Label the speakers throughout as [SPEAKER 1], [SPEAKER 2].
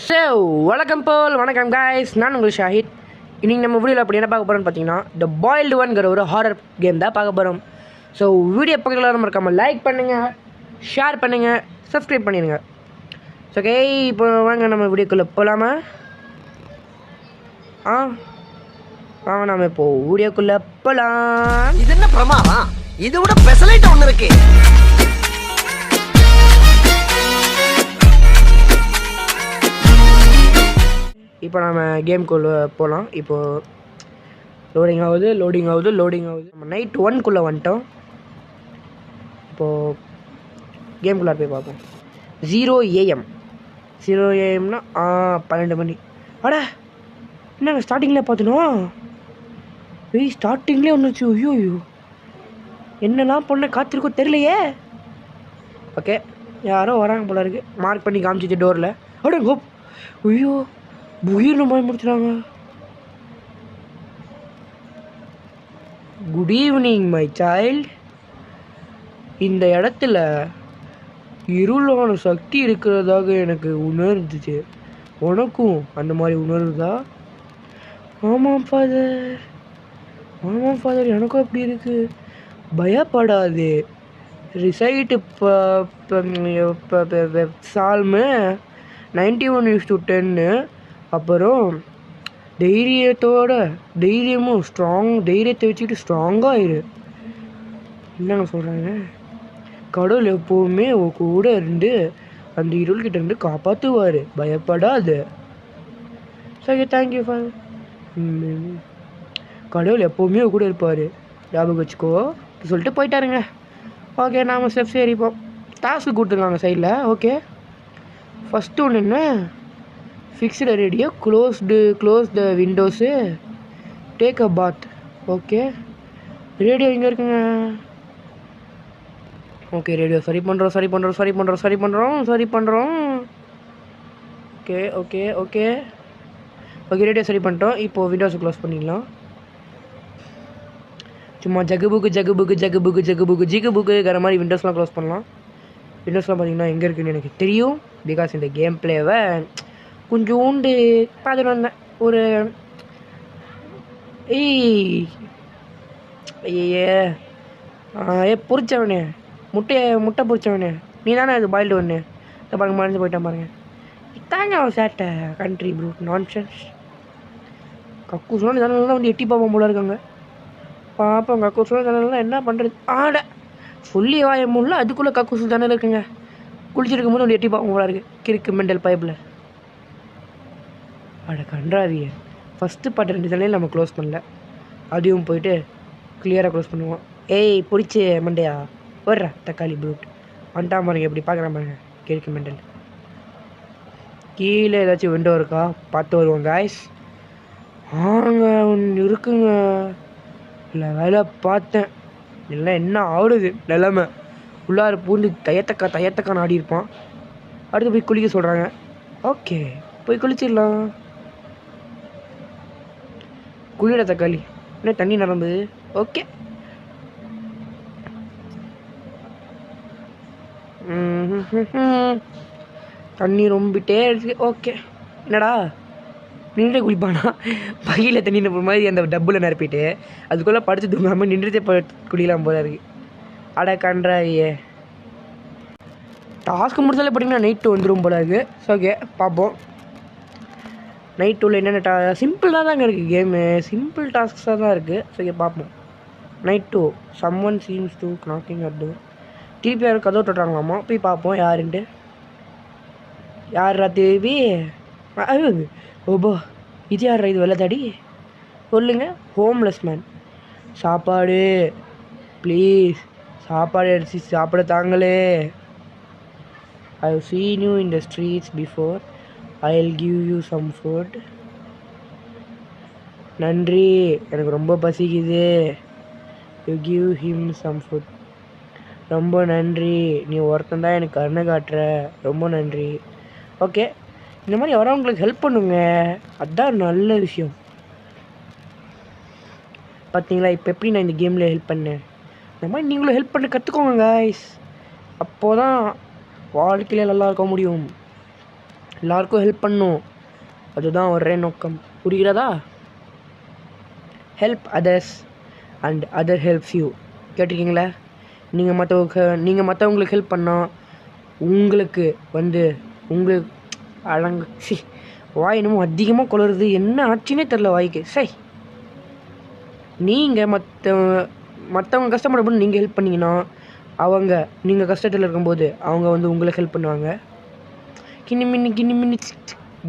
[SPEAKER 1] So வணக்கம் guys, நான் உங்கள் ஷாஹித். இன்றைக்கி நம்ம வீடியோவில் அப்படி என்ன பார்க்க போகிறோம்னு பார்த்தீங்கன்னா, த பாயில்டு ஒன்கிற ஒரு ஹாரர் கேம் தான் பார்க்க போகிறோம். ஸோ வீடியோ பக்கத்தில் மறக்காமல் லைக் பண்ணுங்கள், ஷேர் பண்ணுங்கள், சப்ஸ்கிரைப் பண்ணிடுங்க. ஸோ ஓகே, இப்போ வாங்க நம்ம வீடியோக்குள்ளே போகலாமா? வாங்க நம்ம இப்போது வீடியோக்குள்ளே போகலாம்.
[SPEAKER 2] இது என்ன பிரமாதம்? இது விட பெசலைட் ஒன்று இருக்கு.
[SPEAKER 1] இப்போ நம்ம கேம்குள்ளே போகலாம். இப்போது லோடிங் ஆகுது. நம்ம நைட் 1 வந்துட்டோம். இப்போது கேம்குள்ளே போய் பார்ப்போம். 0 AM 0 AM 12 மணி. அட என்னங்க ஸ்டார்டிங்கில் பார்த்துனோம். ஸ்டார்டிங்லேயே ஒன்றுச்சு. ஐயோ என்னெல்லாம் பொண்ணை காத்திருக்கோ தெரியலையே. ஓகே, யாரோ வராங்க போல இருக்குது. மார்க் பண்ணி காமிச்சிச்சு டோரில். அட ஹோப். ஐயோ உயிர்னு போய் முடிச்சுறாங்க. Good evening my child. இந்த இடத்துல இருளான சக்தி இருக்கிறதாக எனக்கு உணர்ந்துச்சு. உனக்கும் அந்த மாதிரி உணர்வுதா? ஆமாம் ஃபாதர், எனக்கும் அப்படி இருக்கு. பயப்படாது. ரிசைட்டு சால்மு 91:10. அப்புறம் தைரியத்தை வச்சுக்கிட்டு ஸ்ட்ராங்காக இரு. என்னங்க சொல்கிறாங்க? கடவுள் எப்போவுமே கூட இருந்து அந்த இருள்கிட்ட இருந்து காப்பாற்றுவார். பயப்படாது. சரி, தேங்க்யூ ஃபார். கடவுள் எப்போவுமே கூட இருப்பார், ஞாபகம் வச்சுக்கோ சொல்லிட்டு போயிட்டாருங்க. ஓகே, நாம் ஸ்டெப்ஸ் ஏறிப்போம். டாஸ்க்கு கொடுத்துருக்காங்க சைடில். ஓகே, ஃபஸ்ட்டு ஒன்று என்ன? Fixed radio, close the windows, take a bath. Okay, radio இங்கே இருக்குங்க. ஓகே, ரேடியோ சரி பண்ணுறோம். ஓகே, ரேடியோ சரி பண்ணிட்டோம். இப்போது விண்டோஸை க்ளோஸ் பண்ணிடலாம். சும்மா ஜிகுபுக்கு மாதிரி விண்டோஸ்லாம் க்ளோஸ் பண்ணலாம். விண்டோஸ்லாம் பார்த்தீங்கன்னா எங்கே இருக்குதுன்னு எனக்கு தெரியும். பிகாஸ் இந்த கேம் பிளேவை கொஞ்சோண்டு பார்த்துட்டு வந்தேன். ஒரு பொறிச்சவனே, முட்டை பொறிச்சவனே, நீ தானே அது பாயில்டு ஒன்று. இந்த பாருங்க, மறைஞ்சு போயிட்டான் பாருங்க. இதாங்க அவன் சேட்டை கண்ட்ரி ப்ரூ நான்சென்ஸ். கக்கூஸ்லாம் ஜனலாம் வந்து எட்டி பார்ப்போம் போல இருக்காங்க. பாப்போம் கக்கூஸ்லாம் ஜனலாம் என்ன பண்ணுறது. சொல்லி வாய முடியல, அதுக்குள்ளே கக்கூஸ் ஜனல் இருக்குங்க. குளிச்சிருக்கும் போது வந்து எட்டி பார்ப்போம் போல இருக்குது. கிறுக்கு மெண்டல் பைப்பில். கன்றாவிய ஃபஸ்ட்டு பார்ட் 2 ஜன்னலையும் நம்ம க்ளோஸ் பண்ணல. அதையும் போயிட்டு கிளியராக க்ளோஸ் பண்ணுவோம். பிடிச்சி மண்டையா வர்றா தக்காளி ப்ரூட் வந்துட்டா பாருங்க. எப்படி பார்க்குறேன் பாருங்க, கிறுக்கு மெண்டல். கீழே ஏதாச்சும் விண்டோ இருக்கா பார்த்து வருவோம் காய்ஸ். ஒன்று இருக்குங்க. இல்லை வேலை பார்த்தேன். எல்லாம் என்ன ஆடுது நிலமை. உள்ளார பூந்து தயத்தக்கான்னு ஆடி இருப்பான். அடுத்து போய் குளிக்க சொல்கிறாங்க. ஓகே, போய் குளிச்சிடலாம். குளிர தக்காளி என்ன தண்ணி நிரம்புது. ஓகே, தண்ணி ரொம்பிட்டே இருக்கு. ஓகே, என்னடா நின்றுட்டே குளிப்பானா? பகையில் தண்ணி நிரப்புற மாதிரி அந்த டப்பில் நிரப்பிட்டு அதுக்குள்ளே படுத்து தூங்காமல் நின்றுட்டே குளிக்கலாம் போல இருக்கு. கன்றாவியே. டாஸ்க்கு முடிச்சாலே பார்த்தீங்கன்னா நைட் 2 வந்துடும் போல இருக்குது. ஸோ ஓகே, பார்ப்போம். நைட் 2ல் என்னென்ன சிம்பிளாக தாங்க இருக்குது கேமு. சிம்பிள் டாஸ்க்ஸாக தான் இருக்குது. ஸோ ஓகே, பார்ப்போம். Night 2 someone seems to knocking at door. திருப்பி யாரும் கதவு தொட்டுறாங்களாமா. போய் பார்ப்போம் யாருன்ட்டு. யாரா தேவி? ஓபோ, இது யாரா? இது வெள்ளத்தாடி சொல்லுங்க. Homeless man. சாப்பாடு ப்ளீஸ், சாப்பாடு அடிச்சு சாப்பிட தாங்களே. I have seen you in the streets before. I'll give you some food. நன்றி, எனக்கு ரொம்ப பசிக்குது. You give him some food. ரொம்ப நன்றி, நீ ஒருத்தன் தான் எனக்கு கருணை காட்டுற. ரொம்ப நன்றி. ஓகே, இந்த மாதிரி வரவங்களுக்கு ஹெல்ப் பண்ணுங்க. அதுதான் நல்ல விஷயம். பார்த்தீங்களா இப்போ எப்படி நான் இந்த கேமில் ஹெல்ப் பண்ணேன். இந்த மாதிரி நீங்களும் ஹெல்ப் பண்ண கற்றுக்கோங்க காய்ஸ். அப்போது தான் வாழ்க்கையில் நல்லா இருக்க முடியும். எல்லாருக்கும் ஹெல்ப் பண்ணும், அதுதான் ஒரே நோக்கம். புரிகிறதா? Help others and other helps you. கேட்டிருக்கீங்களா? நீங்கள் மற்றவங்களுக்கு ஹெல்ப் பண்ணால் உங்களுக்கு உங்களுக்கு அடங்கு வாய் என்னமோ அதிகமாக குளருது, என்ன ஆச்சுன்னே தெரில வாய்க்கு. சரி, நீங்கள் மற்றவங்க கஷ்டப்படும்போது நீங்கள் ஹெல்ப் பண்ணிங்கன்னா நீங்கள் கஷ்டத்தில் இருக்கும்போது அவங்க உங்களுக்கு ஹெல்ப் பண்ணுவாங்க. கிண்ணி மின்னி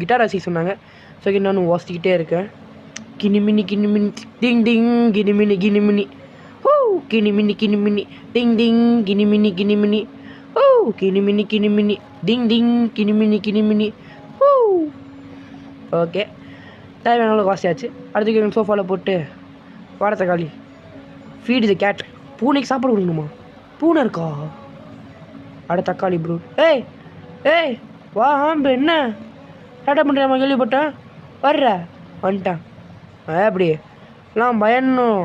[SPEAKER 1] கிட்டார் ஆசி சொன்னாங்க. ஸோ நானும் வாசிக்கிட்டே இருக்கேன். கிண்ணி மின்னி டிங் டிங் கிண்ணி மின்னி ஹூ கிண்ணி மின்னி டிங் டிங் கிண்ணி மின்னி ஹூ கிண்ணி மின்னி டிங் டிங் கிண்ணி மின்னி ஹூ. ஓகே, தேவையான வாசியாச்சு. அடுத்து சோஃபாவில் போட்டு வாரத்தக்காளி ஃபீட் த கேட். பூனைக்கு சாப்பாடு கொடுக்கணுமா? பூனை இருக்கா? அட தக்காளி ப்ரோ. ஏய் வா ஆம்பு, என்ன டாட்டா பண்ணுறேன் கேள்விப்பட்டேன். வந்துட்டான். அப்படி எல்லாம் பயனும்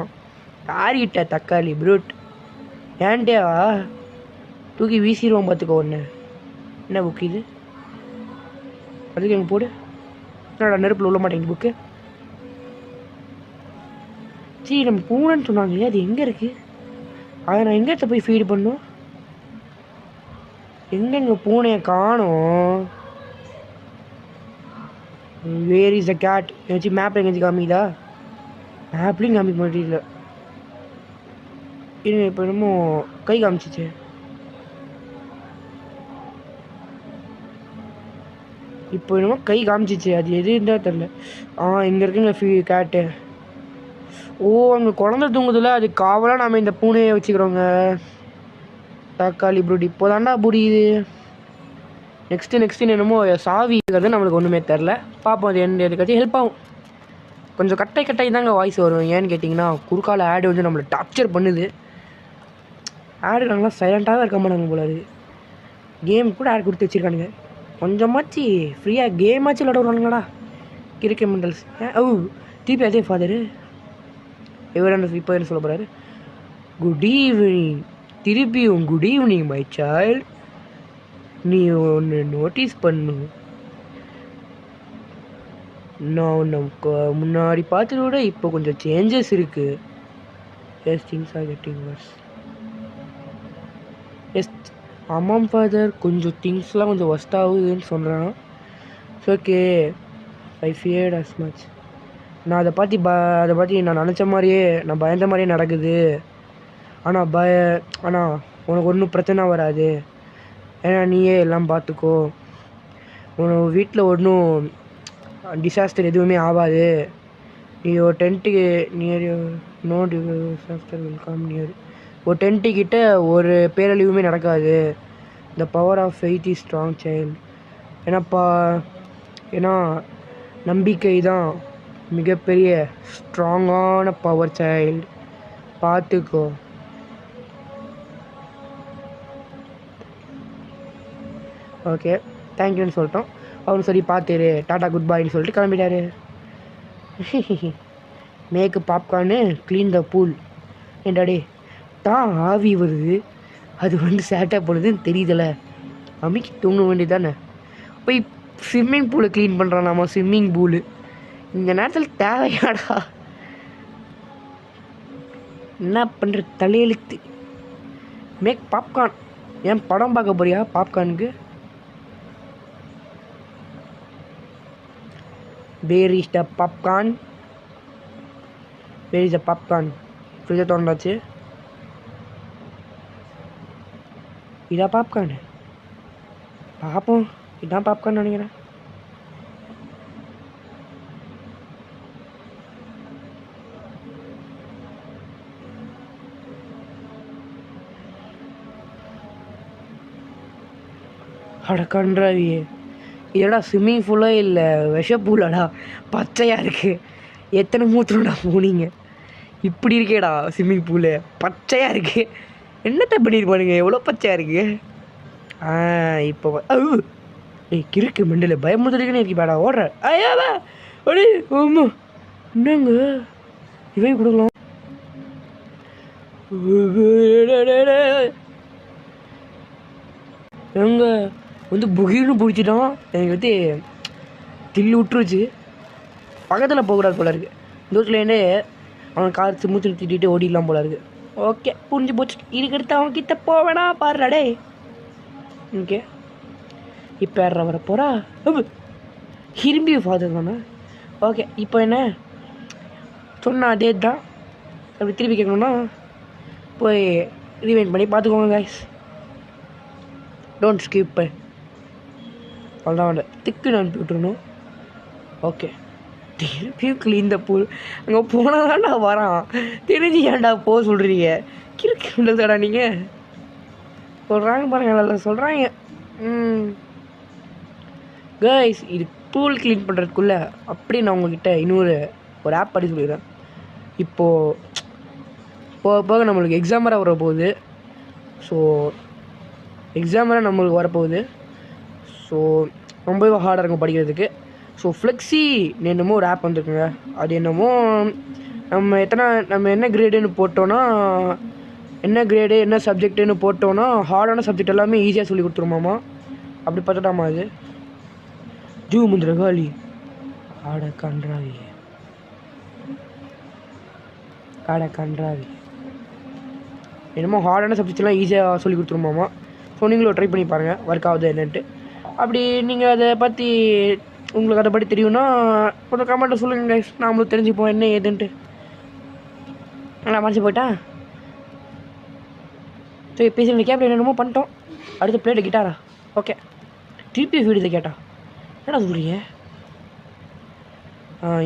[SPEAKER 1] யார்கிட்ட தக்காளி ப்ரூட் ஏன்ட்டேவா தூக்கி வீசிடுவோம் பார்த்துக்கோ. ஒன்று என்ன புக்கு இது? அதுக்கு எங்கே போடு. என்னடா நெருப்பில் உள்ள மாட்டேங்குது புக்கு. சரி, நம்ம பூனைன்னு சொன்னாங்களே, அது எங்கே இருக்குது? அதை நான் எங்கே போய் ஃபீடு பண்ணும்? எங்கெங்க பூனையை காணோம்? Where is the cat? எங்கேயாச்சும் மேப்பில் எங்கேயாச்சும் காமிக்குதா? மேப்லேயும் காமிக்க மாட்டேங்கல. இல்லை, இப்போ என்னமோ கை காமிச்சிச்சு. இப்போ என்னமோ கை காமிச்சிச்சு, அது எது இருந்தால் தெரில. இங்கே இருக்குங்க கேட்டு. ஓ, அங்கே குழந்தை தூங்குதில்ல, அது காவலாக நாம் இந்த பூனையை வச்சுக்கிறோங்க. தக்காளி ப்ரூட் இப்போ தாண்டா புரியுது. நெக்ஸ்ட்டு என்னமோ சாவி இருக்கிறது நம்மளுக்கு ஒன்றுமே தெரில. பார்ப்போம், அது எதுக்காச்சும் ஹெல்ப் ஆகும். கொஞ்சம் கட்டை தாங்க வாய்ஸ் வரும். ஏன்னு கேட்டிங்கன்னா, குறுக்கால ஆடு நம்மளை டார்ச்சர் பண்ணுது. ஆடு நாங்களாம் சைலண்ட்டாக இருக்க மாட்டாங்க போல. அது கேம் கூட ஆடு கொடுத்து வச்சுருக்கானுங்க. கொஞ்சமாச்சு ஃப்ரீயாக கேமாச்சும் விளாட விடுவானுங்கடா கிரிக்கெட் மெண்டல்ஸ். திருப்பி அதே ஃபாதரு இவர் இப்போ என்ன சொல்ல போகிறாரு? Good evening. திருப்பியும் குட் ஈவினிங் மை சைல்ட். நீ ஒன்று நோட்டீஸ் பண்ணு, நான் உன்னை முன்னாடி பார்த்ததை விட இப்போ கொஞ்சம் சேஞ்சஸ் இருக்குது. Yes, things are getting worse. Yes, ஆமாம் ஃபாதர், கொஞ்சம் திங்ஸ்லாம் கொஞ்சம் ஒஸ்ட் ஆகுதுன்னு சொல்கிறான். Okay, I feared as much. நான் அதை பார்த்து நான் நினச்ச மாதிரியே, நான் பயந்த மாதிரியே நடக்குது. ஆனால் உனக்கு ஒன்றும் பிரச்சனை வராது, ஏன்னா நீயே எல்லாம் பார்த்துக்கோ. உனக்கு வீட்டில் ஒன்றும் டிசாஸ்டர் எதுவுமே ஆகாது. நீ ஒரு டென்ட்டுக்கு near no disaster will come near. ஒரு டென்ட்டுக்கிட்ட ஒரு பேரழிவுமே நடக்காது. The power of faith is strong child. ஏன்னா நம்பிக்கை தான் மிகப்பெரிய ஸ்ட்ராங்கான பவர் சைல்டு. பார்த்துக்கோ. ஓகே, தேங்க்யூன்னு சொல்லிட்டோம். அவரும் சரி பார்த்துரு, டாட்டா குட் பாய்ன்னு சொல்லிட்டு கிளம்பிட்டாரு. Make popcorn clean the pool. ஏண்டாடே தான் ஆவி வருது, அது சேட்டை பண்ணுதுன்னு தெரியுதில்ல, அமிக்கி தூங்க வேண்டியது தானே. போய் ஸ்விம்மிங் பூலை க்ளீன் பண்ணுறான். நம்ம ஸ்விம்மிங் பூலு இந்த நேரத்தில் தேவையாடா? என்ன பண்ணுற தலையெழுத்து. Make popcorn. ஏன் படம் பார்க்க போறியா பாப்கார்னுக்கு? Where is the popcorn? Where is the popcorn? ஃப்ரிட்ஜை தோண்டாச்சு. இதா பாப்கார்னு? பார்ப்போம், இதான் பாப்கார்ன் நினைக்கிறேன். அடக்கன்றாவியே, இதடா ஸ்விம்மிங் பூலாக இல்லை விஷப்பூலாடா, பச்சையாக இருக்குது. எத்தனை மூத்திரம்டா போனீங்க? இப்படி இருக்கேடா ஸ்விம்மிங் பூலு, பச்சையாக இருக்குது. என்னத்தை பண்ணியிருப்பானுங்க, எவ்வளோ பச்சையாக இருக்குது. இப்போ கிறுக்கு மண்டல பயமுறுத்துறதுக்குன்னு இருக்கு பேடா. ஓடுற ஐயாவா அடி ஆமா, என்னங்க இவன் கொடுக்கலாம். எங்க வந்து புகின்னு பிடிச்சிட்டோம். எனக்கு வந்து தில்லு விட்டுருச்சு. பக்கத்தில் போகக்கூடாது போல இருக்குது. தூரத்துலேருந்தே அவன் காற்று மூச்சு திட்டிகிட்டு ஓடிடலாம் போல இருக்குது. ஓகே, புரிஞ்சு போச்சு. இதுக்கடுத்து அவன் கிட்ட போவேனா பாருடே. ஓகே, இப்போ யார வர போகிறா? திரும்பி ஃபாதர் தானே. ஓகே, இப்போ என்ன சொன்ன அதே தான். அப்படி திருப்பி கேட்கணுன்னா போய் ரீவைண்ட் பண்ணி பார்த்துக்கோங்க கைஸ். Don't skip. அவ்வளோதான் வந்து திக்குன்னு அனுப்பி விட்டுருணும். ஓகே, திருப்பியும் க்ளீன் த பூல். அங்கே போனால் தான்டா வரான். தெரிஞ்சு ஏன்டா போக சொல்கிறீங்க? கிறுக்குடா நீங்கள். சொல்கிறாங்க பாருங்க, நல்லா சொல்கிறாங்க. கைஸ், இது பூல் க்ளீன் பண்ணுறதுக்குள்ளே அப்படியே நான் உங்கள்கிட்ட இன்னொரு ஆப் படி சொல்லிடுறேன். இப்போது போக போக நம்மளுக்கு எக்ஸாம் வேறு வரப்போகுது. ஸோ எக்ஸாம் வேறு நம்மளுக்கு வரப்போகுது. ஸோ ரொம்பவே ஹார்டாக இருக்கும் படிக்கிறதுக்கு. ஸோ ஃப்ளெக்ஸி என்னமோ ஒரு ஆப் வந்துருக்குங்க. அது என்னமோ நம்ம என்ன கிரேடுன்னு போட்டோன்னா, என்ன கிரேடு என்ன சப்ஜெக்ட்டுன்னு போட்டோன்னா ஹார்டான சப்ஜெக்ட் எல்லாமே ஈஸியாக சொல்லி கொடுத்துருமாமா. அப்படி பார்த்துட்டாமா அது ஜூ முந்திர காலி ஆட கன்றாவி என்னமோ ஹார்டான சப்ஜெக்ட்லாம் ஈஸியாக சொல்லி கொடுத்துருமாமா. ஸோ நீங்களும் ட்ரை பண்ணி பாருங்கள் ஒர்க் ஆகுது என்னன்ட்டு. அப்படி நீங்கள் அதை பற்றி உங்களுக்கு அதை பற்றி தெரியும்னா கொஞ்சம் கமெண்ட்டில் சொல்லுங்கள் கைஸ். நாமளும் தெரிஞ்சுப்போம் என்ன ஏதுன்ட்டு. நல்லா மறைச்சி போயிட்டேன். சரி, பேசி கேப்ல என்னமோ பண்ணிட்டோம். அடுத்த பிளேட்டு கிட்டாரா? ஓகே, திருப்பி வீடு இதை கேட்டா என்னடா சொல்கிறீங்க?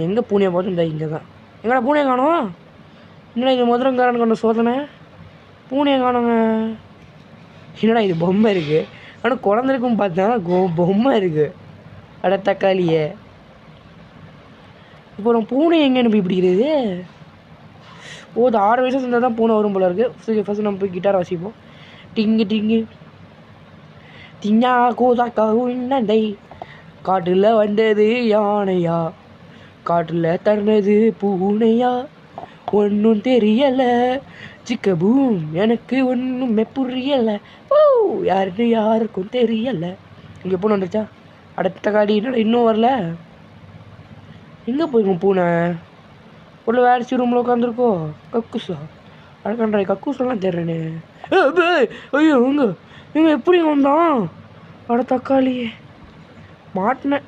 [SPEAKER 1] எங்கே பூனையை பார்த்து இந்த இங்கே தான். எங்கடா பூனையை காணோம்? என்னடா இது மதுரங்காரன் கொண்ட சோதனை. பூனையை காணோங்க. என்னடா இது பொம்மை இருக்குது. ஆனால் குழந்தைக்கும் பார்த்தா பொம்மை இருக்குது. அட தக்காளியே. இப்போ நம்ம பூனை எங்கேன்னு போய் பிடிக்கிறது? ஓ, அது 6 வயசு இருந்தால் தான் பூனை வரும் போல இருக்குது. சரி, ஃபஸ்ட்டு நம்ம போய் கிட்டார் வாசிப்போம். டிங்கு டிங்கு திங்கா கோதா கவுண்டை காட்டில் வந்தது யானையா, காட்டில் தர்னது பூனையா, ஒன்றும் தெரியலை சிக்கபூம், எனக்கு ஒன்றுமே புரியலை. ஓ, யாருன்னு யாருக்கும் தெரியலை. இங்கே பூனை வந்துருச்சா? அடுத்த காடி என்னடா இன்னும் வரல? எங்கே போயிருக்கோம் பூனை? உள்ள வேறு ரூமில் உட்காந்துருக்கோ? கக்கூஸா? அடக்கன்றா, கக்கூஸெல்லாம் தெரிறேனே. ஐயோ, இங்கே எப்படி வந்தான்? அட தக்காளி மாட்டினேன்.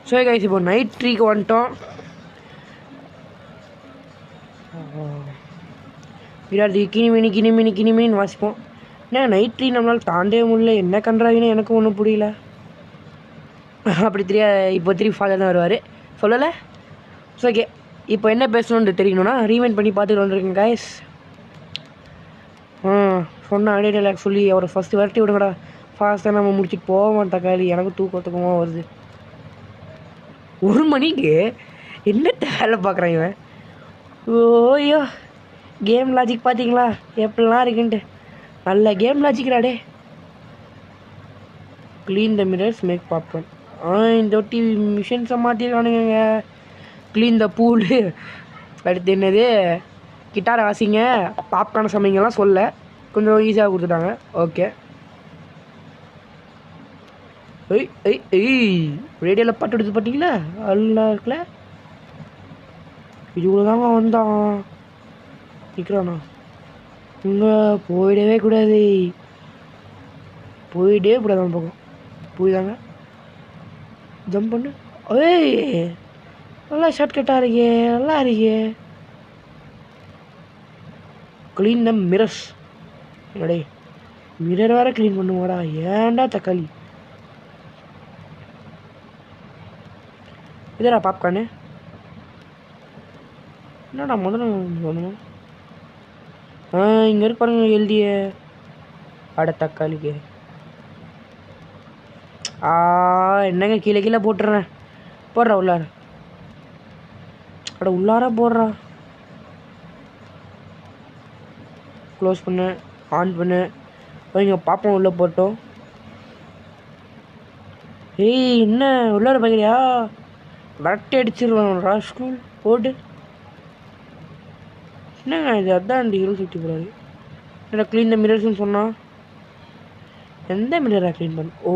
[SPEAKER 1] சரி கைஸ், இப்போ நைட் ட்ரீக்கு வந்துட்டோம். விராதி கிணிமினி வாசிப்போம். என்ன நைட் ட்ரீ நம்மளால் தாண்டவே முடியல. என்ன கன்றாவின்னு எனக்கும் ஒன்றும் புரியல. அப்படி இப்போ ஃபாதர் தான் வருவார், சொல்லலை. ஸோ ஓகே, இப்போ என்ன பேசணுன்னு தெரியணும்னா ரீவைண்ட் பண்ணி பார்த்துட்டு வந்துருக்கேன் கைஸ். சொன்ன ஐடியா சொல்லி அவரை ஃபஸ்ட்டு விரட்டி விடுங்கடா. ஃபாஸ்ட்டாக நம்ம முடிச்சுட்டு போவோம். தக்காளி எனக்கு தூக்கத்துக்குமா வருது. 1 மணிக்கு என்னத்த வேலை பார்க்குறான் இவன். ஓய்யோ, கேம் லாஜிக் பார்த்தீங்களா எப்படிலாம் இருக்குன்ட்டு. நல்ல கேம் லாஜிக்ராடே. Clean the mirrors make popcorn. இந்த ஒட்டி மிஷின்ஸை மாற்றிருக்கானுங்க. க்ளீன் த பூலு. அடுத்து என்னது, கிட்டார் வாசிங்க, பாப்கார்ன் சமைங்கலாம் சொல்ல கொஞ்சம் ஈஸியாக கொடுத்துட்டாங்க. ஓகே, ரேடியோவில் பாட்டு எடுத்து பார்த்தீங்களா? நல்லா இருக்குல்ல. இதுக்குள்ள தாங்க வந்தான் நிற்கிறானா. இங்கே போயிடவே கூடாது அந்த பக்கம் போய்தாங்க. ஜம்ப் பண்ணு. நல்லா ஷார்ட்கட்டாக இருக்கே, நல்லா இருக்கே. Clean the mirrors. என்னடே மிரர் வேறு க்ளீன் பண்ணுவாடா, ஏன்டா தக்காளி. இதரா பாப்கார்னு என்னடா முதல்ல சொல்லணும். இங்கே இருக்கு பாருங்க எழுதிய. அட தக்காளிக்கு என்னங்க கீழே போட்டுறேன். போடுறா உள்ளார. அட உள்ளார போடுறா. க்ளோஸ் பண்ணு, ஆன் பண்ணு. இங்கே பாப்போம் உள்ளே போட்டோம். என்ன உள்ளார பார்க்குறியா? விரட்டி அடிச்சிருவான் ஸ்கூல் போட்டு. என்னங்க இது? அதான் இந்த ஹீரோ சுற்றி போகிறாரு. என்ன க்ளீன் த மிரர்ஸ்ன்னு சொன்னான். எந்த மிரரை க்ளீன் பண்ண? ஓ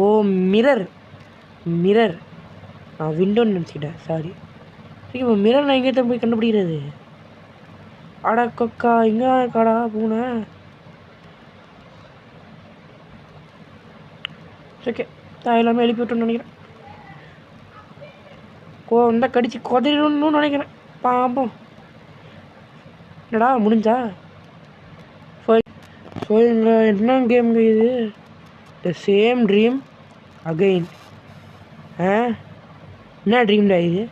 [SPEAKER 1] மிரர், மிரர். நான் விண்டோன்னு நினச்சிக்கிட்டேன், சாரி. இப்போ மிரர் நான் எங்கே போய் கண்டுபிடிக்கிறது? அடா கொக்கா, இங்கே இருக்காடா பூனை. ஓகே, நான் எல்லாமே எழுப்பி விட்டுன்னு நினைக்கிறேன். இந்த கடிச்சு கொதறணும்னு நினைக்கிறேன். பாப்போம். என்னடா முடிஞ்சா? ஸோ இங்கே என்ன கேம்ங்க இது? The same dream again. என்ன ட்ரீம்டா இது?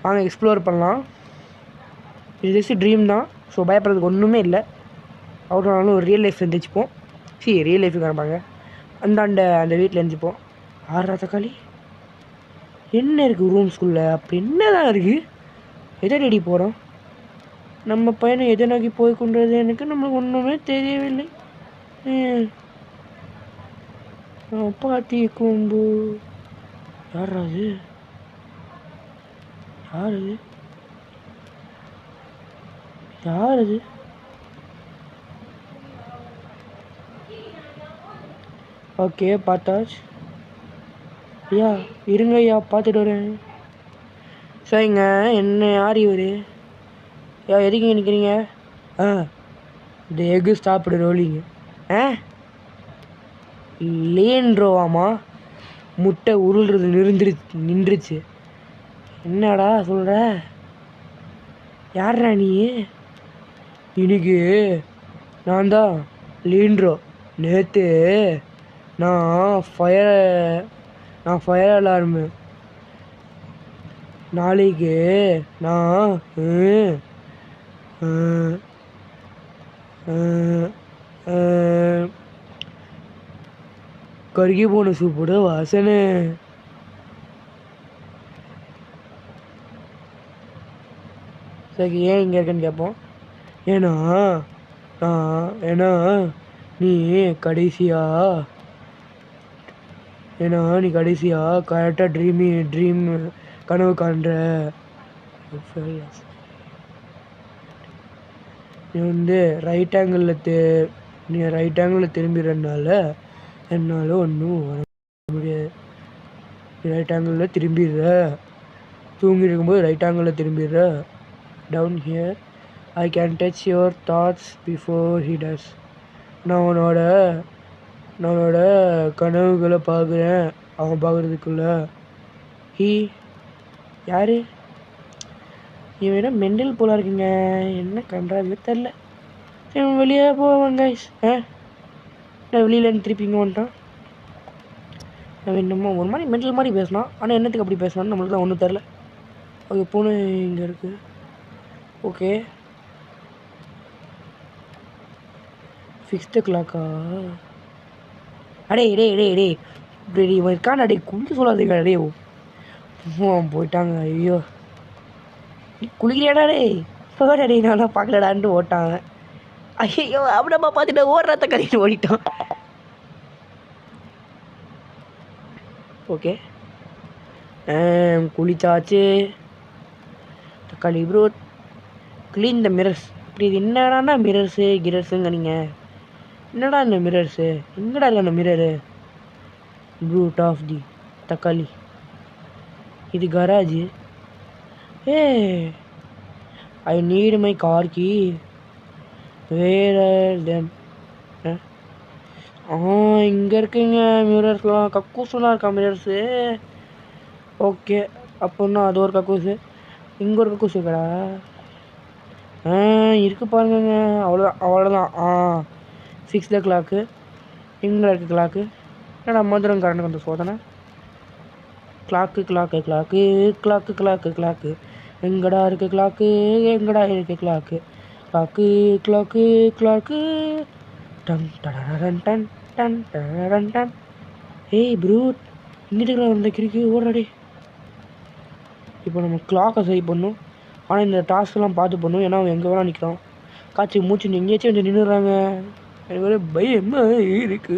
[SPEAKER 1] வாங்க எக்ஸ்ப்ளோர் பண்ணலாம். இது ஜஸ்ட் ட்ரீம் தான். ஸோ பயப்படுறதுக்கு ஒன்றுமே இல்லை. அவுட்னாலும் ஒரு ரியல் லைஃப் இருந்துச்சுப்போம். ரியல் லைஃபுக்கு காண்பாங்க. அந்த வீட்டில் இருந்துச்சுப்போம். ஆறா தக்காளி என்ன இருக்குது ரூம்ஸ்குள்ளே? அப்படி என்ன தான் இருக்குது? எதை ரெடி போகிறோம்? நம்ம பையனை எதை நோக்கி போய் கொண்டது எனக்கு நம்மளுக்கு ஒன்றுமே தெரியவில்லை. பாட்டி கொம்பு யார் அது? யார் அது? யார் அது? ஓகே பார்த்தாச்சு. ஐயா இருங்க ஐயா, பார்த்துட்டு வரேன். சரிங்க, என்ன யார் இவர்? ஐயா எதுக்கு நிற்கிறீங்க? இந்த எக்கு சாப்பிடு ரோலிங்க. லேன்ட்ரோவாமா? முட்டை உருள்றது நின்றுச்சு. என்னடா சொல்கிற? யார்ரா நீ? இன்னைக்கு நான் தான் லேன்ட்ரோ. நேற்று நான் ஃபயர் அலார்மு. நாளைக்கு நான் கருகி போன சூப்போட வாசனை. சரி ஏன் இங்கே இருக்கேன்னு கேட்போம். ஏன்னா நீ கடைசியாக கரெக்டாக ட்ரீம் கனவு காண்ற. நீ வந்து ரைட் ஆங்கிளில் திரும்பிடுறதுனால என்னால் ஒன்றும் வர முடியாது. ரைட் ஆங்கிளில் திரும்பிடுற. தூங்கி இருக்கும்போது ரைட் ஆங்கிளில் திரும்பிடுற. Down here I can touch your thoughts before he does. நான் உன்னோட கனவுகளை பார்க்குறேன். அவன் பார்க்குறதுக்குள்ள யார்? இவன் என்ன மெண்டல் போல இருக்குங்க. என்ன கண்டாவே தெரில. இவன் வெளியே போவாங்க கைஸ். நான் வெளியில் திருப்பி இங்கே வந்துட்டான். அவன் என்னமோ ஒரு மாதிரி மெண்டல் மாதிரி பேசினான். ஆனால் என்னத்துக்கு அப்படி பேசினான்னு நம்மளுக்கு தான் ஒன்றும் தெரில. ஓகே பூனை இங்கே இருக்குது. Okay 6 o'clock. அடே இப்படி இவன் இருக்கான். அடே குளிக்க சொல்லாதீங்க. அடே போயிட்டாங்க. ஐயோ குளிக்கிறியாடா? டே நல்லா பார்க்கலடான்ட்டு ஓட்டாங்க. ஐயோ அப்படின்னா பார்த்துட்டு ஓடுறத கறிட்டு ஓடிட்டான். ஓகே குளிச்சாச்சு. தக்காளி ப்ரோ க்ளீன் த மிரர்ஸ். இப்படி இது என்னடாண்ணா கிரர்ஸுங்க நீங்கள்? என்னடா இந்த மிரர்ஸு? எங்கடா இல்லை அந்த மிரரு? ப்ரூட் ஆஃப் தி தக்காளி. இது garage. I need my car key. Where then? இங்கே இருக்குங்க மிரர்ஸ்லாம். கக்கூஸ்லாம் இருக்கா மிரர்ஸு? ஓகே அப்போன்னா அது ஒரு கக்கூஸு. இங்கே ஒரு கக்கூஸ் இருக்கடா. இருக்குது பாருங்கங்க. அவ்வளோதான் 6 o'clock. இங்கே இருக்குது கிளாக்கு. என்னடா மதுரம் கரண்ட் கொஞ்சம் சோதனை. கிளாக்கு எங்கடா இருக்குது clock? Clock done done done done done done. ஏய் ப்ரூட் இங்கிட்டு வந்த கிரிக்கி ஓடுறாடே. இப்போ நம்ம கிளாக்கை சரி பண்ணும். ஆனால் இந்த டாஸ்க்கெல்லாம் பார்த்து பண்ணும். ஏன்னா அவன் எங்கே வேணால் நிற்கிறான். காய்ச்சி மூச்சு எங்கேயாச்சும் வந்து நின்றுறாங்க. எனக்கு ஒரு பயமாக இருக்கு.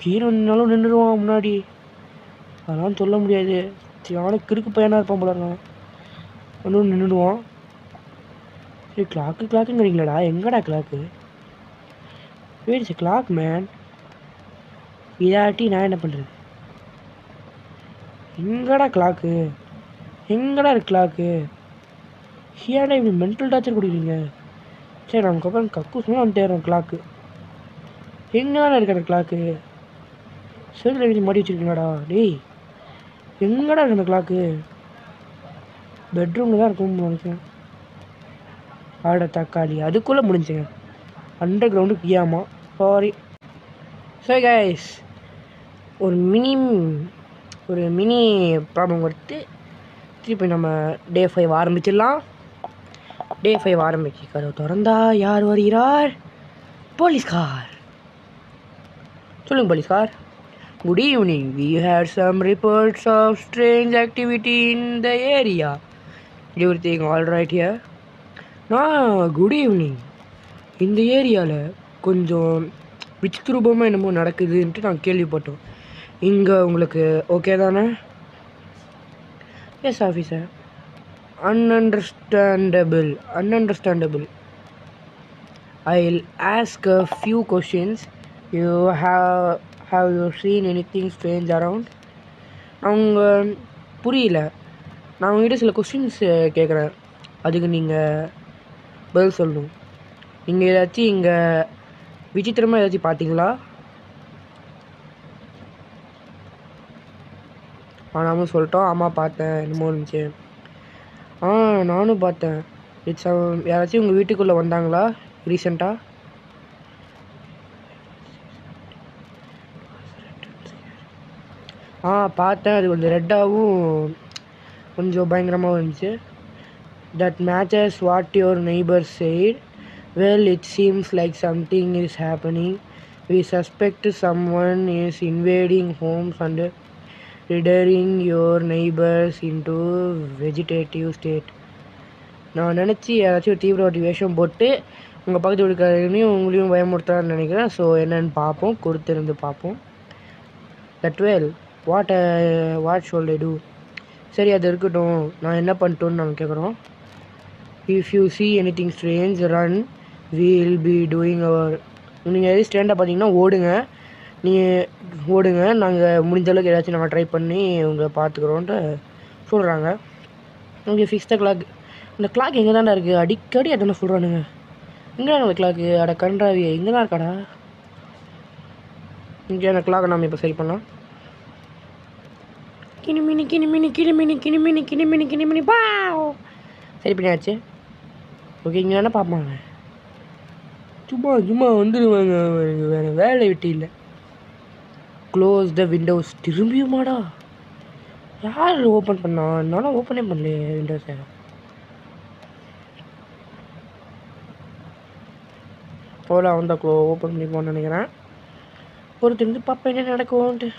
[SPEAKER 1] ஹீரோனாலும் நின்றுடுவான் முன்னாடி. அதெல்லாம் சொல்ல முடியாது. அவனுக்கு கிறுக்கு பையனாக இருப்பான் போல இருக்கான். ஒன்றும் நின்றுடுவான். சரி கிளாக்குங்கிறீங்களாடா? எங்கடா clock? Where is clock man? இதாட்டி நான் என்ன பண்ணுறது? எங்கடா கிளாக்கு? எங்கடா இருக்கு கிளாக்கு? ஏன்டா இப்படி மென்டல் டார்ச்சர் கொடுக்குறீங்க? சரி நமக்கு அப்புறம் கக்கூஸ்லாம் வந்துட்டேறோம். கிளாக்கு எங்கடா இருக்கு அந்த கிளாக்கு? செல்லில் எழுதி மாட்டி வச்சுருக்கீங்களாடா? டேய் எங்கடா இருக்கு அந்த கிளாக்கு? பெட்ரூமில் தான் இருக்கும்னு நினைச்சேன். ஆட தக்காளி அதுக்குள்ளே முடிஞ்சுங்க. அண்டர் கிரவுண்டுக்கு ஏமா சாரி. சரி கைஸ், ஒரு மினி ப்ராப்ளம் கொடுத்து திருப்பி நம்ம டே 5 ஆரம்பிச்சிடலாம். டே 5 ஆரம்பிச்சு கதவு திறந்தா யார் வருகிறார்? போலீஸ்கார். சொல்லுங்கள் போலீஸ்கார். Good evening. We had some reports of strange activity in the area. Everything all right here? Good evening. இந்த ஏரியாவில் கொஞ்சம் விசித்திரூபமாக என்னமோ நடக்குதுன்ட்டு நாங்கள் கேள்விப்பட்டோம். இங்கே உங்களுக்கு ஓகே தானே? Yes officer. Ununderstandable. I'll ask a few questions. You have you seen anything strange around? அவங்க புரியல. நான் உங்ககிட்ட சில கொஸ்டின்ஸ் கேட்குறேன், அதுக்கு நீங்கள் பதில் சொல்லணும். நீங்கள் ஏதாச்சும் இங்கே விசித்திரமாக ஏதாச்சும் பார்த்தீங்களா? நானும் சொல்லிட்டோம். ஆமாம் பார்த்தேன், என்னமோ இருந்துச்சு. நானும் பார்த்தேன். யாராச்சும் உங்கள் வீட்டுக்குள்ளே வந்தாங்களா ரீசெண்டாக? பார்த்தேன். அது கொஞ்சம் ரெட்டாகவும் கொஞ்சம் பயங்கரமாகவும் இருந்துச்சு. That matches what your neighbour said. Well, it seems like something is happening. We suspect someone is invading homes and rendering your neighbors into vegetative state. நான் நினச்சி யாராச்சும் ஒரு தீவிரவாதி வேஷம் போட்டு உங்கள் பக்கத்து வீட்டுக்காரங்களையும் உங்களையும் பயமுறுத்துறான்னு நினைக்கிறேன். ஸோ என்னென்னு பார்ப்போம், கொடுத்துருந்து பார்ப்போம். That well what shall I do? சரி அது இருக்கட்டும், நான் என்ன பண்ணிட்டோன்னு நாங்கள் கேட்குறோம். If you see anything strange run, we'll be doing our. நீங்கள் எது ஸ்டாண்டாக பார்த்தீங்கன்னா ஓடுங்க, நாங்கள் முடிஞ்ச அளவுக்கு ஏதாச்சும் நாங்கள் ட்ரை பண்ணி உங்களை பார்த்துக்குறோன்ட்டு சொல்கிறாங்க. Okay, fix the clock. இந்த கிளாக் எங்கே தானே இருக்குது? அடிக்கடி அதென்ன சொல்கிறானுங்க. எங்கே அந்த கிளாக்கு? அட கன்றாவி, எங்கே தான் இருக்காடா? இங்கே அந்த கிளாக்கை நாம் இப்போ சரி பண்ணலாம். கிணிமினி பா சரி பண்ணியாச்சு. ஓகே, இங்கே என்ன பார்ப்பாங்க? சும்மா வந்துடுவாங்க, வேறு வேலை விட்டு இல்லை. Close the windows. திரும்பியுமாடா? யார் ஓப்பன் பண்ணா? என்னால் ஓப்பனே பண்ணலையே விண்டோஸை. போல அவன் தான் ஓப்பன் பண்ணிப்போன்னு நினைக்கிறேன். பொறுத்திருந்து பார்ப்பேன் என்ன நடக்கும்ன்ட்டு.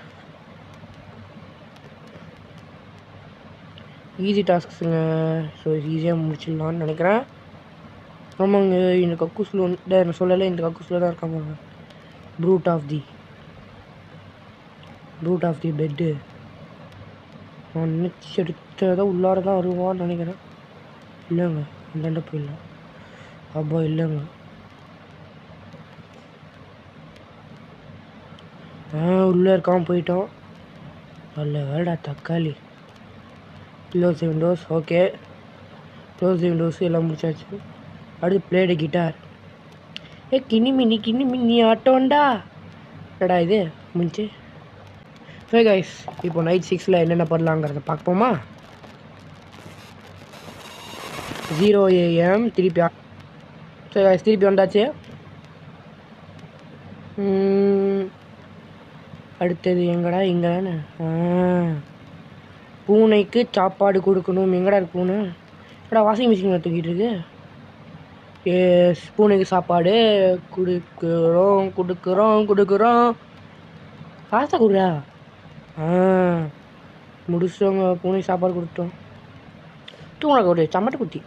[SPEAKER 1] ஈஸி டாஸ்க்ஸுங்க. ஸோ ஈஸியாக முடிச்சிடலான்னு நினைக்கிறேன். ஆமாங்க, இந்த கக்கூஸில் நான் சொல்லலை, இந்த கக்கூஸில் தான் இருக்காங்க. Fruit of the bed. நான் நினச்சி எடுத்ததான் உள்ளார தான் வருவான்னு நினைக்கிறேன். இல்லைங்க, இல்லைண்ட போயிடலாம். அப்பா இல்லைங்க. உள்ளே இருக்காமல் போயிட்டோம். நல்ல வேடா தக்காளி. Close the Windows. Okay, close the Windows எல்லாம் முடிச்சாச்சு. அடுத்து பிளேடு கிட்டார். கிணிமினி ஆட்டோண்டா. என்னடா இது முடிச்சு. சரி கைஸ், இப்போ நைட் 6 என்னென்ன பண்ணலாங்கிறத பார்ப்போமா? 0 AM திருப்பி. சரி கைஸ், திருப்பி வந்தாச்சு. அடுத்தது எங்கடா? இங்கே தானே. பூனைக்கு சாப்பாடு கொடுக்கணும். எங்கடா இருக்கு பூனை? எடா வாஷிங் மிஷினில் தூக்கிட்டு இருக்கு. எஸ், பூனைக்கு சாப்பாடு கொடுக்குறோம். காசை கொடுறா. முடிச்சவங்க பூனை சாப்பாடு கொடுத்தோம். தூணை கொடு, சம்மட்டை குட்டி.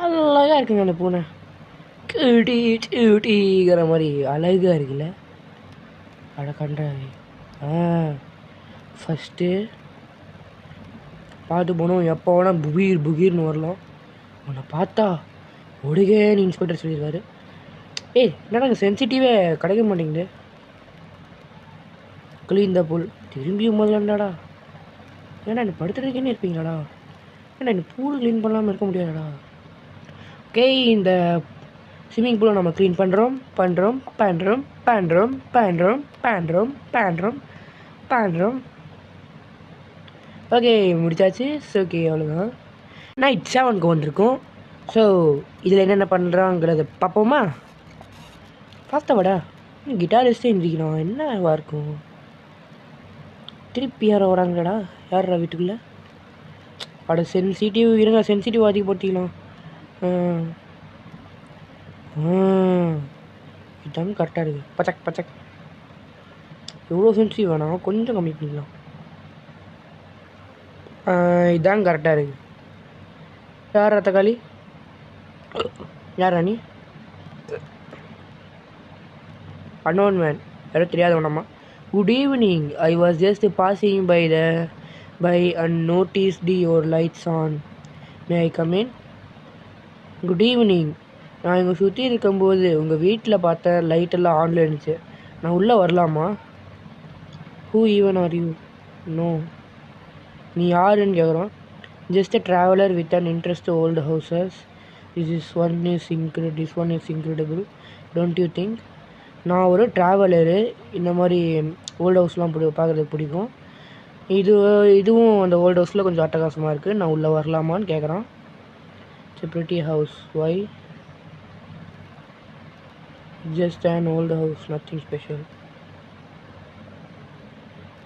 [SPEAKER 1] அழகாக இருக்குங்க அந்த பூனை. கிட்டிங்கிற மாதிரி அழகாக இருக்குல்ல. அட கண்டாவே. ஃபஸ்ட்டு பார்த்து போனோம். எப்போ வேணால் புகீர்னு வரலாம். உன்னை பார்த்தா ஒடுகேன்னு இன்ஸ்பெக்டர் சொல்லிடுவார். ஏய் என்னடா இங்கே சென்சிட்டிவே கிடைக்க மாட்டேங்குது. க்ளீன் த பூல் திரும்பியும் முதலண்டாடா. ஏன்னா நீ படுத்துறதுக்கேன்னு இருப்பீங்களாடா. ஏன்னா நீ பூல் க்ளீன் பண்ணாமல் இருக்க முடியாதுடா. ஓகே, இந்த ஸ்விம்மிங் பூலை நம்ம க்ளீன் பண்ணுறோம் பண்ணுறோம் பண்ணுறோம் பண்ணுறோம் பண்ணுறோம் பண்ணுறோம் பண்ணுறோம் பண்ணுறோம். ஓகே முடிச்சாச்சு. ஓகே அவ்வளோதான். நைட் 7க்கு வந்திருக்கோம். ஸோ இதில் என்னென்ன பண்ணுறாங்கிறத பார்ப்போமா? ஃபாஸ்ட்டாக வாடா. கிட்டாரிஸ்ட்டே இருந்திருக்கணும் என்னவா இருக்கும். திருப்பி யாரோ வராங்கடா. யாரா வீட்டுக்குள்ளே? அட சென்சிட்டிவ் இருங்க, சென்சிட்டிவ் அதிக போட்டிக்கலாம். இதாங்க கரெக்டாக இருக்குது. பச்சக் பச்சக். எவ்வளோ சென்சிட்டிவ் வேணாம், கொஞ்சம் கம்மி பண்ணிக்கலாம். இதாங்க கரெக்டாக இருக்குது. யார் ரத்தக்காளி? யார் ராணி? அன்னோன் மேன், யாரும் தெரியாதவனம்மா. Good evening, I was just passing by and noticed your lights on. May I come in? Good evening, நான் இங்கே சுற்றி இருக்கும்போது உங்கள் வீட்டில் பார்த்த லைட்டெல்லாம் ஆனில் இருந்துச்சு. நான் உள்ளே வரலாமா? Who even are you? No. நீ யாருன்னு கேட்குறோம். Just a traveller with an interest old houses. This one is incredible, don't you think? நான் ஒரு ட்ராவலரு. இந்த மாதிரி ஓல்டு ஹவுஸ்லாம் பார்க்குறதுக்கு பிடிக்கும். இதுவும் அந்த ஓல்டு ஹவுஸில் கொஞ்சம் அட்டகாசமாக இருக்குது. நான் உள்ளே வரலாமான்னு கேட்குறான். It's a pretty house. Why? Just an old house, nothing special.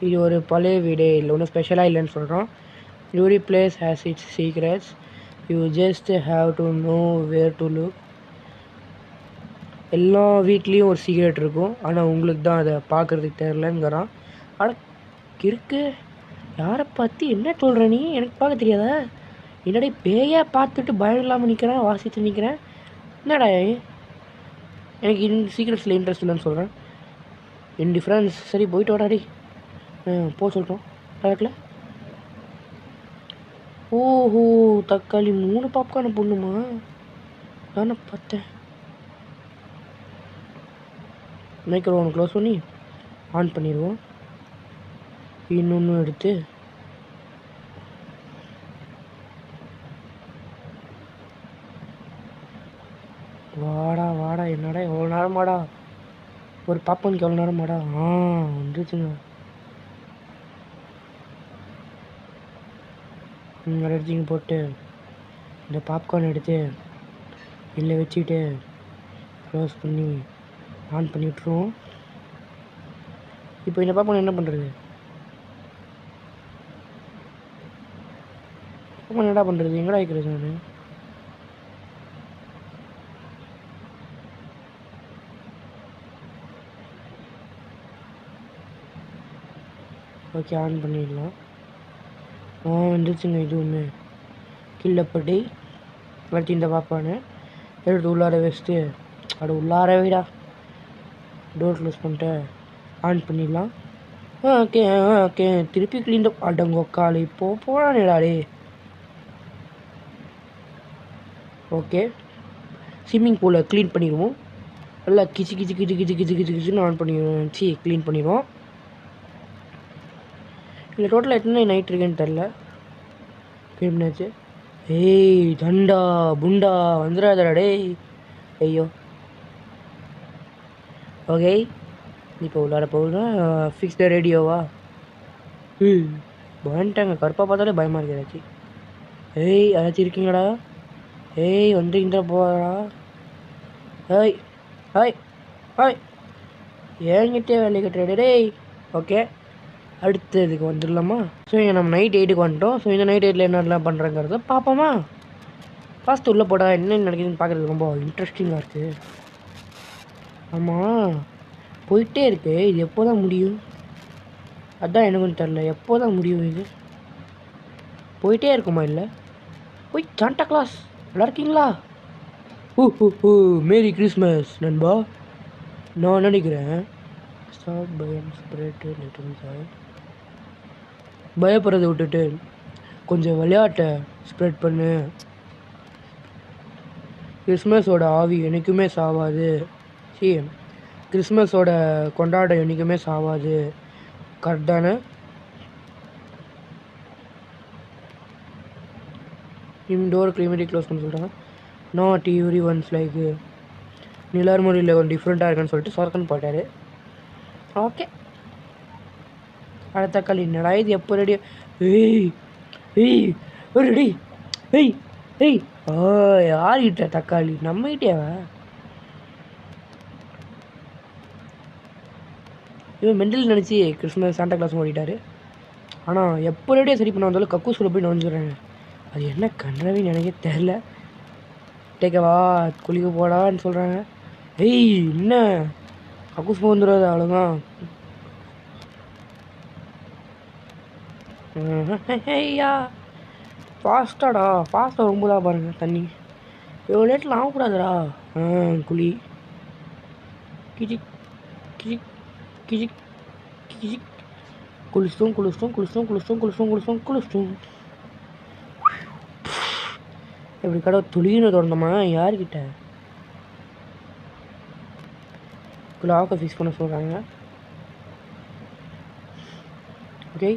[SPEAKER 1] இது ஒரு பழைய வீடே இல்லை, ஒன்றும் ஸ்பெஷலாக இல்லைன்னு சொல்கிறோம். Every place has its secrets. You just have to know where to look. எல்லா வீட்லேயும் ஒரு சீக்ரெட் இருக்கும், ஆனால் உங்களுக்கு தான் அதை பார்க்குறதுக்கு தெரிலங்கிறான். ஆனால் இருக்கு. யாரை பற்றி என்ன சொல்கிற நீ? எனக்கு பார்க்க தெரியாதா? என்னடா பேயை பார்த்துட்டு பயம் இல்லாமல் நிற்கிறேன், வாசித்து நிற்கிறேன். என்னடா எனக்கு இந்த சீக்ரெட்ஸில் இன்ட்ரெஸ்ட் இல்லைன்னு சொல்கிறேன். என் டிஃப்ரென்ஸ். சரி போயிட்டு வாடாடி. போ சொல்கிறோம் டேரக்டில். ஓஹோ, தக்காளி 3 பாப்கார்னை போடணுமா? நானே பார்த்தேன். மைக்ரோவன் க்ளோஸ் பண்ணி ஆன் பண்ணிடுவோம். இன்னொன்று எடுத்து வாடா வாடா. என்னடா எவ்வளோ நேரமாடா? ஒரு பாப்கார்னுக்கு எவ்வளோ நேரமாடா? வந்துச்சுங்க. எடுத்து போட்டு இந்த பாப்கார்ன் எடுத்து இல்லை வச்சுக்கிட்டு க்ளோஸ் பண்ணி ஆன் பண்ணி விட்ருவோம். இப்போ இந்த பாப்கார்ன் என்ன பண்ணுறது? பாப்கார்ன் என்னடா பண்ணுறது? எங்கடா வைக்கிறது நான்? ஓகே, ஆன் பண்ணிடலாம். வந்துச்சுங்க. இது ஒன்று கில்லப்பட்டி வச்சு இந்த பாப்பானு எடுத்து உள்ளார வச்சுட்டு உள்ளார வைடா. டோர் க்ளோஸ் பண்ணிட்டு ஆன் பண்ணிடலாம். ஓகே ஓகே, திருப்பி க்ளீன் அடங்கொக்கால் இப்போ போடானேடாடே. ஓகே, ஸ்விம்மிங் பூலை க்ளீன் பண்ணிடுவோம். நல்லா கிச்சு கிச்சு கிச்சு கிச்சு கிச்சு கிச்சு கிச்சுன்னு ஆன் பண்ணிடுவோம். க்ளீன் பண்ணிடுவோம். இல்லை டோட்டலாக எத்தனை நைட் இருக்குன்னு தெரில. க்ளீன் பண்ணியாச்சு. ஏய் தண்டா புண்டா வந்துடாதடா டேய். ஐயோ. ஓகே, இப்போ உள்ளார போகுதுன்னா ஃபிக்ஸ் த ரேடியோவா? பயன்ட்டாங்க. கருப்பாக பார்த்தாலே பயமாக இருக்கு ஏதாச்சும். ஏய் ஏதாச்சும் இருக்கீங்கடா? ஏய் வந்து இந்த போடா. ஏய் ஹாய் ஹாய், ஏங்கிட்டே வேலை கட்டுறே டேய். ஓகே, அடுத்ததுக்கு வந்துடலாமா? ஸோ இங்கே நம்ம நைட் 8க்கு வந்துட்டோம். ஸோ இந்த நைட் 8ல் என்னெல்லாம் பண்ணுறங்கிறத பார்ப்போமா? ஃபஸ்ட்டு உள்ளே போடா. என்ன நடக்குதுன்னு பார்க்குறது ரொம்ப இன்ட்ரெஸ்டிங்காக இருக்குது. ஆமாம், போயிட்டே இருக்கு. இது எப்போ தான் முடியும்? அதுதான் எனக்கும் தெரில. எப்போ தான் முடியும்? இது போயிட்டே இருக்குமா? இல்லை போய் சாண்டா கிளாஸ் நல்லா இருக்கீங்களா? மேரி கிறிஸ்மஸ் நண்பா. நான் நினைக்கிறேன் பயப்படுறதை விட்டுட்டு கொஞ்சம் விளையாட்டை ஸ்ப்ரெட் பண்ணு. கிறிஸ்மஸோட ஆவி என்றைக்குமே சாவாது. சி கிறிஸ்மஸோட கொண்டாட்டம் என்றைக்குமே சாவாது. கரெக்ட் தானே? இன்டோர் கிளிமேட்டிக் க்ளோஸ் பண்ண சொல்கிறாங்க. நாட் எவ்ரி ஒன்ஸ் லைக் நிலார் மொழியில் கொஞ்சம் டிஃப்ரெண்ட்டாக இருக்குன்னு சொல்லிட்டு சொரக்கன் போட்டார். ஓகே, அடுத்த தக்காளி என்னடா இது எப்போ ரெடி? ஏய் ஏய் ஒரு ரெடி. ஏய் ஏய் யார்கிட்ட தக்காளி? நம்மகிட்டேவா? இவன் மெண்டல் நினச்சி கிறிஸ்மஸ் சாண்டா கிளாஸ் ஓடிட்டார். ஆனால் எப்போ ரெடியாக சரி பண்ண வந்தாலும் கக்கூஸில் போய் நுழைஞ்சிடுறாங்க. அது என்ன கண்ணாவின்னு எனக்கே தெரில. டேக்கவா குளிக்க போடான்னு சொல்கிறாங்க. ஏய் என்ன கக்கூஸ் போக வந்துடாது அவ்வளோதான். ஐயா ஃபாஸ்ட்டாடா, ஃபாஸ்ட்டாக ரொம்ப தான் பாருங்கள் தண்ணி. எவ்வளோ லேட்டில் ஆகக்கூடாதுடா. குழி கிஜிக் கிஜிக் கிஜிக் கிஜிக் குளிச்சிட்டோம் குளிச்சிட்டோம் குளிச்சிட்டோம் குளிச்சிட்டோம் குளிச்சிட்டோம் குளிச்சிட்டோம் குளிச்சிட்டோம். எப்படி கடை துளின்னு திறந்தோமா? யார்கிட்ட? லாக்கை ஃபிக்ஸ் பண்ண சொல்கிறாங்க. ஓகே,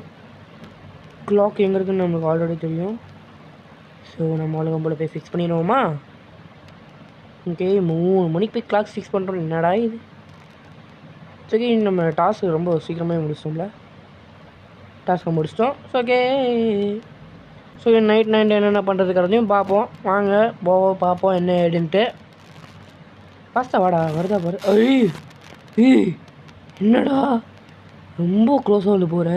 [SPEAKER 1] கிளாக் எங்கே இருக்குன்னு நம்மளுக்கு ஆல்ரெடி தெரியும். ஸோ நம்ம ஆளுங்க போல போய் ஃபிக்ஸ் பண்ணிடுவோமா? ஓகே, 3 மணிக்கு போய் கிளாக் ஃபிக்ஸ் பண்ணுறோம். என்னடா இது? சரி, நம்ம டாஸ்க் ரொம்ப சீக்கிரமாக முடிச்சிட்டோம்ல. டாஸ்க்கை முடிச்சிட்டோம். ஓகே, ஸோ நைட் என்னென்ன பண்ணுறதுக்கிறதையும் பார்ப்போம். வாங்க பார்ப்போம் என்ன ஏடுன்ட்டு. ஃபாஸ்ட்டாக வாடா, வருதா பாரு. ஐய் ஏய் என்னடா ரொம்ப க்ளோஸாக வந்து போகிற?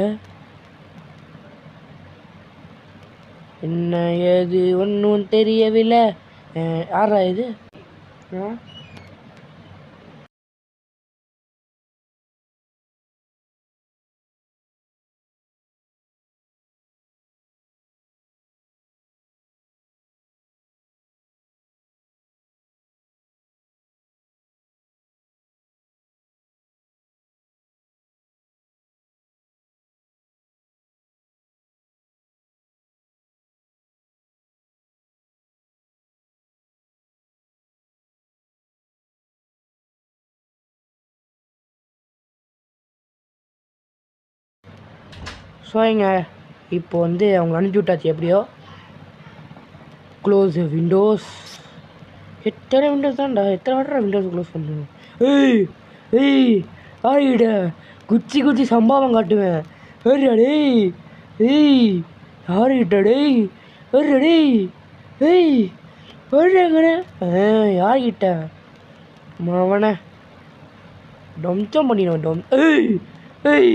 [SPEAKER 1] என்ன ஏது ஒன்றும் தெரியவில்லை. யாரா இது? ஸோ இங்க இப்போ வந்து அவங்க அனுப்பி விட்டாச்சு. எப்படியோ க்ளோஸ் விண்டோஸ். எத்தனை விண்டோஸ் தான்டா? எத்தனை வாட்டர் விண்டோஸ் க்ளோஸ் பண்ணணும்? ஏய் ஏய் ஆயிட குச்சி குச்சி சம்பவம் காட்டுவேன். ஏறியா டேய்? ஏய் யாருக்கிட்ட டேய்? ஏறியா டேய்? ஏய் ஏறியாங்கண்ணே. யார்கிட்ட? அவனை டொம்ச்சம் பண்ணிடுவேன். ஏய் ஏய்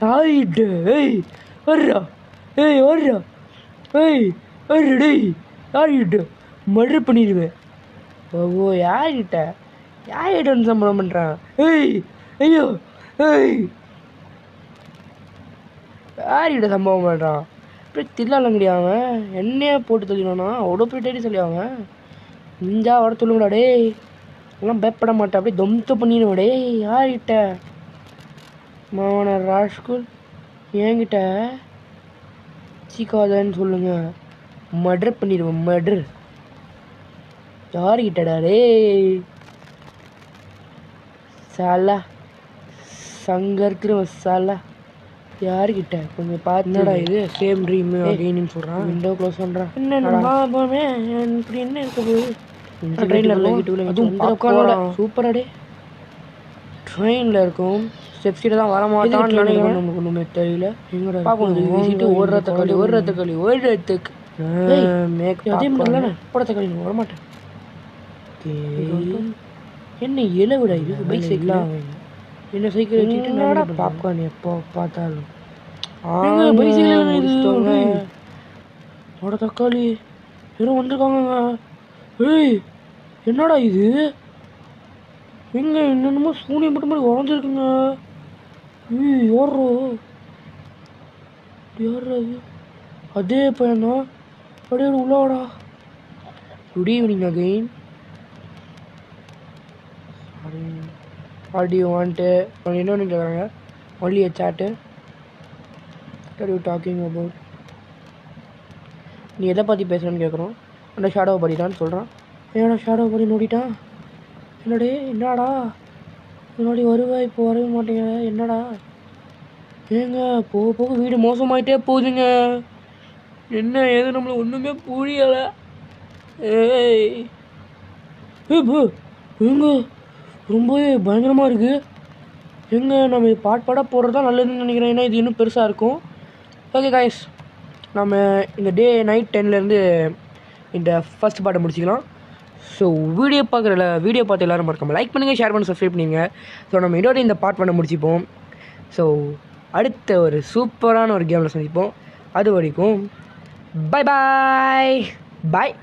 [SPEAKER 1] யார்கிட்ட? ஏய் வர்றா. ஏய் வர்றா. ஏய் வர்ற டேய். யார்கிட்ட? மர்டர் பண்ணிடுவேன். ஓ யார்கிட்ட? யார்கிட்ட வந்து சம்பளம் பண்ணுறான்? ஏய் ஐயோ ஏய் யார்கிட்ட சம்பவம் பண்ணுறான்? அப்படியே தில்லாலங்கடி அவன் என்னையே போட்டு சொல்லிடுவானா? அவ்வளோ போய் தேடி சொல்லி அவன் இஞ்சா வர சொல்லுங்கடா டேய். எல்லாம் பயப்பட மாட்டேன். அப்படியே தொம்த்த பண்ணிடுவேன் டேய். யார்கிட்ட? மாவன ராஜ்குல் என்கிட்ட சீக்காதன்னு சொல்லுங்க. மர்டர் பண்ணிடுவேன். மர்டர் யார்கிட்டடா டேய்? சாலா சங்கர்க்கிற சாலா யார்கிட்ட? கொஞ்சம் பார்த்துடா. இது சேம் ட்ரீம் அகைன்னு சொல்கிறான். விண்டோ க்ளோஸ் பண்ணுறான். என்ன இப்படி என்ன இருக்க போகுது? ட்ரெயினில் சூப்பராடே. ட்ரெயினில் இருக்கும். ஸ்டெப்ஸ் கிட்ட தான் வரமாட்டான்னு நினைக்கிறேன். நமக்கு ஒன்றுமே தெரியல. எங்கடா பார்ப்போம். வீசிட்டு ஓடுறதுக்கு மேக் அதே மாதிரில போடத்தக்காளி வரமாட்டேன். என்ன இலவிடா இது? பைக் சைக்கிளா? என்ன சைக்கிள் வச்சுக்கிட்டு என்னடா பாப்கார்ன் எப்போ பார்த்தாலும் பைக் சைக்கிள் ஓட தக்காளி வெறும் வந்துருக்காங்க. ஏய் என்னடா இது? எங்க என்னென்னமோ சூனியம் மட்டும் மாதிரி உடஞ்சிருக்குங்க. ஏய் யாரோ யாரா அது? அதே பையனா? அப்படியே உள்ளவாடா. Good evening again. Are you want என்னன்னு கேட்குறாங்க. Only a chat. What are you talking about? நீ எதை பற்றி பேசுகிறேன்னு கேட்குறோம். அந்த ஷேடோவை பற்றி தான் சொல்கிறான். என்னடா ஷேடோவை பற்றி நோடிட்டான்? என்னடே என்னடா முன்னாடி வருவேன், இப்போ வரவே மாட்டேங்க. என்னடா ஏங்க போக போக வீடு மோசமாயிட்டே போகுதுங்க. என்ன ஏது நம்மளை ஒன்றுமே புரியலை. ஏய் ப்ரோ, ஏங்க ரொம்பவே பயங்கரமாக இருக்குது. எங்க நம்ம இது பாட்டாக போடுறது தான் நல்லதுன்னு நினைக்கிறேன். ஏன்னா இது இன்னும் பெருசாக இருக்கும். ஓகே காய்ஸ், நம்ம இந்த டே நைட் 10லேருந்து இந்த ஃபஸ்ட் பாட்டை முடிச்சிக்கலாம். ஸோ வீடியோ பார்த்து எல்லோரும் மறக்காமல் லைக் பண்ணுங்கள், ஷேர் பண்ணி சப்ஸ்கிரைப் பண்ணிங்க. ஸோ நம்ம இதோட இந்த பார்ட் பண்ண முடிச்சுப்போம். ஸோ அடுத்த ஒரு சூப்பரான ஒரு கேமில் சந்திப்போம். அது வரைக்கும் பை பாய் பாய்.